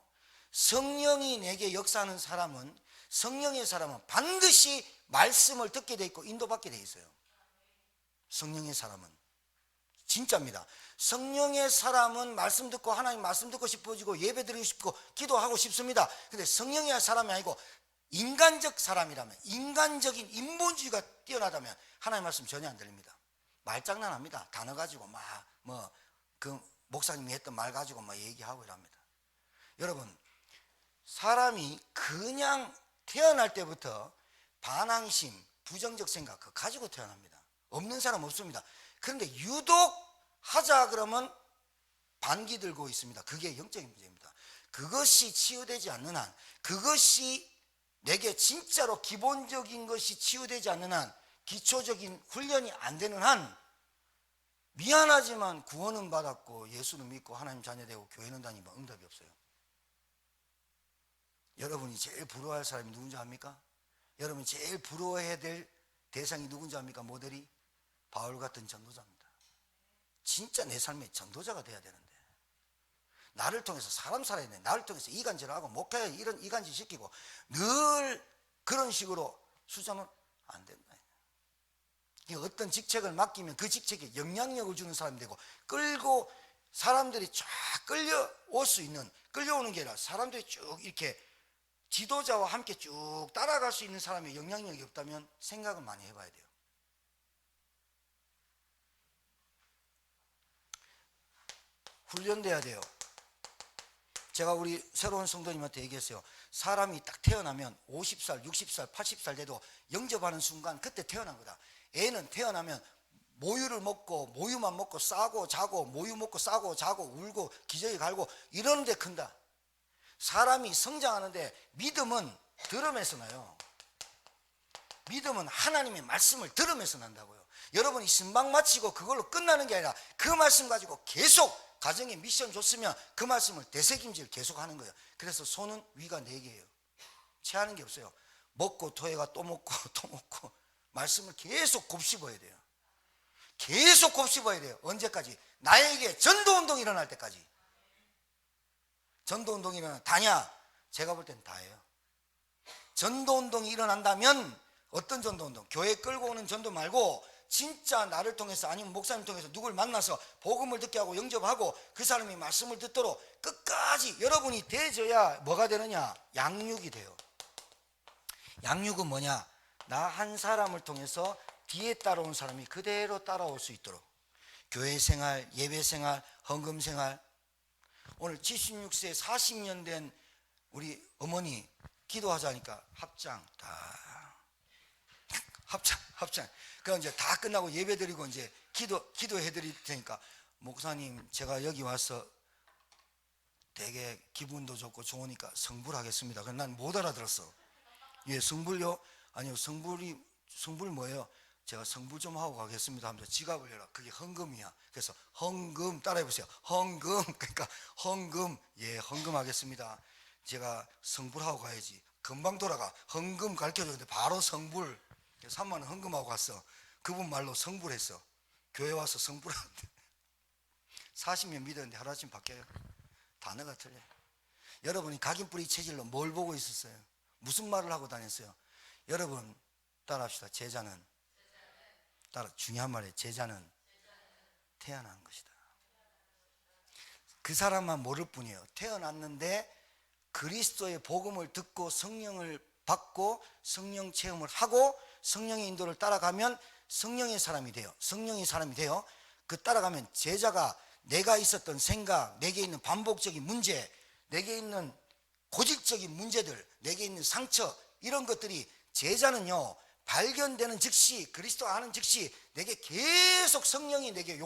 성령이 내게 역사하는 사람은, 성령의 사람은 반드시 말씀을 듣게 돼 있고 인도받게 돼 있어요. 성령의 사람은 진짜입니다. 성령의 사람은 말씀 듣고 하나님 말씀 듣고 싶어지고 예배 드리고 싶고 기도하고 싶습니다. 근데 성령의 사람이 아니고 인간적 사람이라면, 인간적인 인본주의가 뛰어나다면 하나님 말씀 전혀 안 들립니다. 말장난합니다. 단어 가지고 그 목사님이 했던 말 가지고 얘기하고 이랍니다. 여러분, 사람이 그냥 태어날 때부터 반항심, 부정적 생각 그거 가지고 태어납니다. 없는 사람 없습니다. 그런데 유독 하자 그러면 반기 들고 있습니다. 그게 영적인 문제입니다. 그것이 치유되지 않는 한, 그것이 내게 진짜로 기본적인 것이 치유되지 않는 한, 기초적인 훈련이 안 되는 한, 미안하지만 구원은 받았고 예수는 믿고 하나님 자녀되고 교회는 다니면 응답이 없어요. 여러분이 제일 부러워할 사람이 누군지 압니까? 여러분이 제일 부러워해야 될 대상이 누군지 압니까? 모델이 바울 같은 전도자입니다. 진짜 내 삶의 전도자가 돼야 되는데, 나를 통해서 사람 살아야 되는데 나를 통해서 이간질을 하고 목회에 이런 이간질 시키고 늘 그런 식으로 수장은 안 된다. 어떤 직책을 맡기면 그 직책에 영향력을 주는 사람이 되고, 끌고 사람들이 쫙 끌려올 수 있는, 끌려오는 게 아니라 사람들이 쭉 이렇게 지도자와 함께 쭉 따라갈 수 있는 사람의 영향력이 없다면 생각을 많이 해봐야 돼요. 훈련돼야 돼요. 제가 우리 새로운 성도님한테 얘기했어요. 사람이 딱 태어나면 50살, 60살, 80살 돼도 영접하는 순간 그때 태어난 거다. 애는 태어나면 모유를 먹고 모유만 먹고 싸고 자고, 모유 먹고 싸고 자고 울고 기저귀 갈고 이러는데 큰다. 사람이 성장하는데 믿음은 들음에서 나요. 믿음은 하나님의 말씀을 들으면서 난다고요. 여러분이 신방 마치고 그걸로 끝나는 게 아니라 그 말씀 가지고 계속 가정에 미션 줬으면 그 말씀을 되새김질 계속 하는 거예요. 그래서 손은 위가 4개예요. 체하는 게 없어요. 먹고 토해가 또 먹고 또 먹고 말씀을 계속 곱씹어야 돼요. 계속 곱씹어야 돼요. 언제까지? 나에게 전도운동이 일어날 때까지. 전도운동이 일어나면 다냐? 제가 볼 땐 다예요. 전도운동이 일어난다면, 어떤 전도운동? 교회 끌고 오는 전도 말고 진짜 나를 통해서, 아니면 목사님 통해서 누굴 만나서 복음을 듣게 하고 영접하고 그 사람이 말씀을 듣도록 끝까지 여러분이 되져야 뭐가 되느냐? 양육이 돼요. 양육은 뭐냐? 나 한 사람을 통해서 뒤에 따라온 사람이 그대로 따라올 수 있도록, 교회 생활, 예배 생활, 헌금 생활. 오늘 76세 40년 된 우리 어머니 기도하자니까 합장 다 합장. 그럼 이제 다 끝나고 예배 드리고 이제 기도해 드릴 테니까, 목사님 제가 여기 와서 되게 기분도 좋고 좋으니까 성불하겠습니다. 그럼 난 못 알아들었어. 예, 성불요? 아니요, 성불 뭐예요? 제가 성불 좀 하고 가겠습니다 하면서 지갑을 열어. 그게 헌금이야. 그래서 헌금 따라해 보세요. 헌금. 그러니까 헌금. 예, 헌금하겠습니다. 제가 성불하고 가야지. 금방 돌아가. 헌금 가르쳐줬는데 바로 성불. 3만 원 헌금하고 갔어. 그분 말로 성불했어. 교회 와서 성불하는데 40년 믿었는데 하루아침 바뀌어요. 단어가 틀려요. 여러분이 각인뿌리 체질로 뭘 보고 있었어요? 무슨 말을 하고 다녔어요? 여러분 따라합시다. 제자는, 중요한 말이에요. 제자는 태어난 것이다. 그 사람만 모를 뿐이에요. 태어났는데 그리스도의 복음을 듣고 성령을 받고 성령 체험을 하고 성령의 인도를 따라가면 성령의 사람이 돼요. 성령의 사람이 돼요. 그 따라가면 제자가 내가 있었던 생각, 내게 있는 반복적인 문제, 내게 있는 고질적인 문제들, 내게 있는 상처, 이런 것들이 제자는요, 발견되는 즉시, 그리스도 아는 즉시 내게 계속 성령이 내게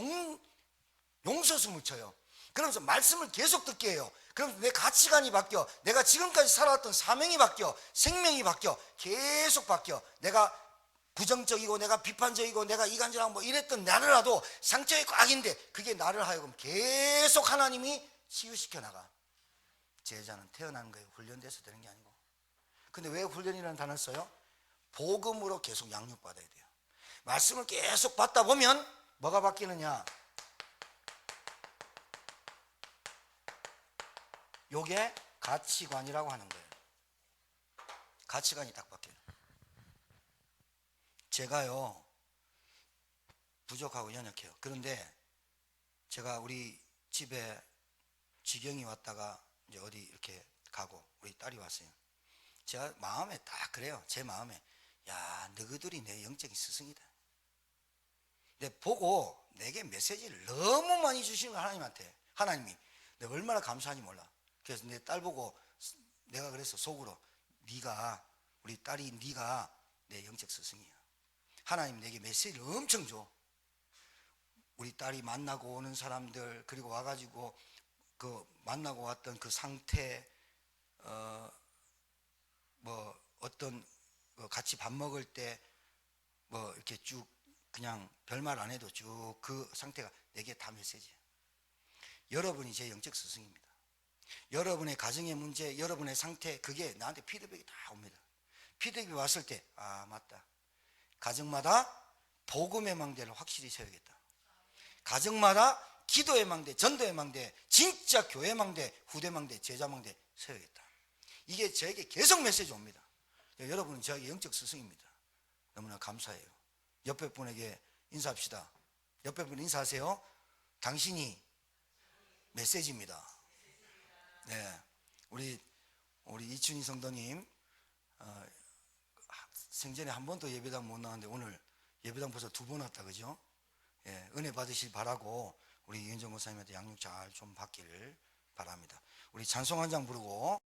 용서숨을 쳐요. 그러면서 말씀을 계속 듣게 해요. 그럼 내 가치관이 바뀌어. 내가 지금까지 살아왔던 사명이 바뀌어. 생명이 바뀌어. 계속 바뀌어. 내가 부정적이고 내가 비판적이고 내가 이간질하고 뭐 이랬던 나를라도 상처의 꽉인데 그게 나를 하여금 계속 하나님이 치유시켜 나가. 제자는 태어난 거예요. 훈련돼서 되는 게 아니고. 근데 왜 훈련이라는 단어를 써요? 복음으로 계속 양육받아야 돼요. 말씀을 계속 받다 보면 뭐가 바뀌느냐? 요게 가치관이라고 하는 거예요. 가치관이 딱 바뀌어요. 제가요, 부족하고 연약해요. 그런데 제가 우리 집에 지경이 왔다가 이제 어디 이렇게 가고 우리 딸이 왔어요. 제가 마음에 딱 그래요. 제 마음에, 야, 너희들이 내 영적인 스승이다. 근데 보고 내게 메시지를 너무 많이 주시는 거, 하나님이 내가 얼마나 감사한지 몰라. 그래서 내 딸 보고 내가 그래서 속으로, 우리 딸이 네가 내 영적 스승이야. 하나님 내게 메시지를 엄청 줘. 우리 딸이 만나고 오는 사람들, 그리고 와가지고 그 만나고 왔던 그 상태, 어떤 같이 밥 먹을 때 뭐 이렇게 쭉 그냥 별말 안 해도 쭉 그 상태가 내게 다 메시지예요. 여러분이 제 영적 스승입니다. 여러분의 가정의 문제, 여러분의 상태, 그게 나한테 피드백이 다 옵니다. 피드백이 왔을 때, 아, 맞다. 가정마다 복음의 망대를 확실히 세우겠다. 가정마다 기도의 망대, 전도의 망대, 진짜 교회 망대, 후대 망대, 제자 망대 세우겠다. 이게 저에게 계속 메시지 옵니다. 여러분은 저에게 영적 스승입니다. 너무나 감사해요. 옆에 분에게 인사합시다. 옆에 분 인사하세요. 당신이 메시지입니다. 네, 우리 이춘희 성도님 생전에 한 번도 예배당 못 나왔는데 오늘 예배당 벌써 2번 왔다, 그죠? 예, 은혜 받으실 바라고 우리 이은정 목사님한테 양육 잘 좀 받기를 바랍니다. 우리 찬송 한 장 부르고